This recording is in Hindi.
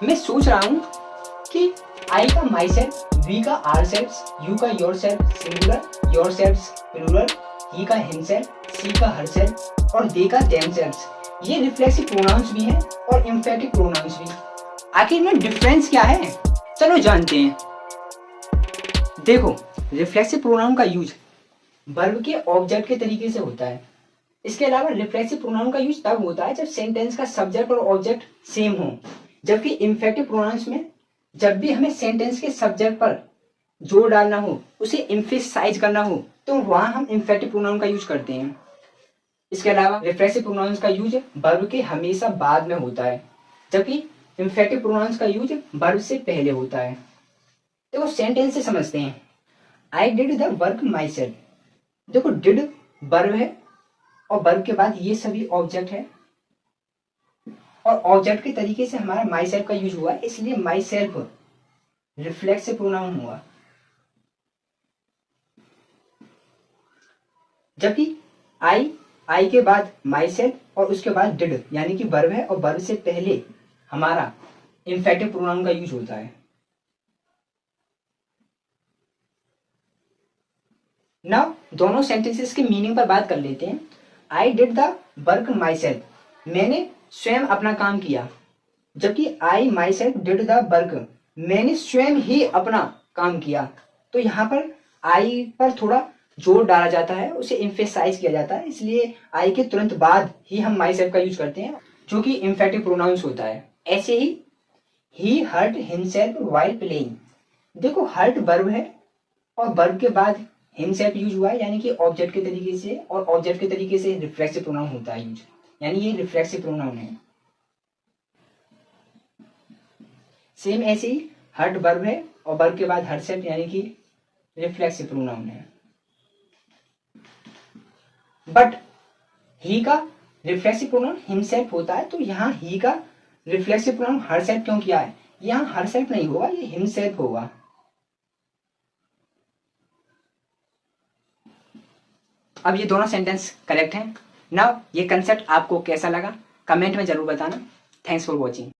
मैं सोच रहा हूँ कि आई का माई सेल्फ, वी का आर सेल्फ, यू का yourself singular, yourself plural, he का हिम सेल्फ, सी का हर सेल्फ और दे का देम सेल्फ ये रिफ्लेक्सिव प्रोनाउंस भी हैं और एम्फेटिक प्रोनाउंस भी। आखिर इनमें डिफरेंस क्या है, चलो जानते हैं। देखो, रिफ्लेक्सिव प्रोनाउन का यूज वर्ब के ऑब्जेक्ट के तरीके से होता है। इसके अलावा रिफ्लेक्सिव प्रोनाउन का यूज तब होता है जब सेंटेंस का सब्जेक्ट और ऑब्जेक्ट सेम हो, जबकि इम्फेक्टिव प्रोनाउंस में जब भी हमें सेंटेंस के सब्जेक्ट पर जोर डालना हो, उसे एम्फेसाइज करना हो, तो वहां हम इम्फेक्टिव प्रोनाउन का यूज करते हैं। इसके अलावा रिफ्लेक्सिव प्रोनाउंस का यूज वर्ब के हमेशा बाद में होता है, जबकि इम्फेक्टिव प्रोनाउंस का यूज वर्ब से पहले होता है। देखो सेंटेंस से समझते हैं। I did the work my self. देखो डिड वर्ब है और वर्ब के बाद ये सभी ऑब्जेक्ट है और ऑब्जेक्ट के तरीके से हमारा माई सेल्फ का यूज हुआ है, इसलिए माई सेल्फ रिफ्लेक्सिव प्रोनाउन हुआ। जबकि आई के बाद माई सेल्फ और उसके बाद डिड यानी कि वर्ब है और वर्ब से पहले हमारा इम्फेक्टिव प्रोनाउन का यूज होता है। नाउ दोनों सेंटेंसेस के मीनिंग पर बात कर लेते हैं। I did the work myself, मैंने स्वयं अपना काम किया, जबकि I myself did the work, मैंने स्वयं ही अपना काम किया। तो यहाँ पर आई पर थोड़ा जोर डाला जाता है, उसे इम्फेसाइज किया जाता है, इसलिए आई के तुरंत बाद ही हम माई सेल्फ का यूज करते हैं, जो कि इम्फेक्टिव प्रोनाउंस होता है। ऐसे ही हर्ट हिमसेल्फ व्हाइल प्लेइंग। देखो हर्ट वर्ब है और वर्ब के बाद हिमसेल्फ यूज हुआ है, यानी कि ऑब्जेक्ट के तरीके से, और ऑब्जेक्ट के तरीके से रिफ्लेक्सिव प्रोनाउन होता है यूज, यानी ये रिफ्लेक्सिव प्रोनाउन है। सेम ऐसे ही हर्ट वर्ब है और वर्ब के बाद हरसेल्फ यानी कि रिफ्लेक्सिव प्रोनाउन है। बट ही का रिफ्लेक्सिव प्रोनाउन हिमसेल्फ होता है, तो यहाँ ही का रिफ्लेक्सिव प्रोनाउन हरसेल्फ क्यों किया है? यहाँ हरसेल्फ नहीं होगा, ये हिमसेल्फ होगा। अब ये दोनों सेंटेंस करेक्ट हैं। नाउ ये कंसेप्ट आपको कैसा लगा कमेंट में जरूर बताना। Thanks for watching.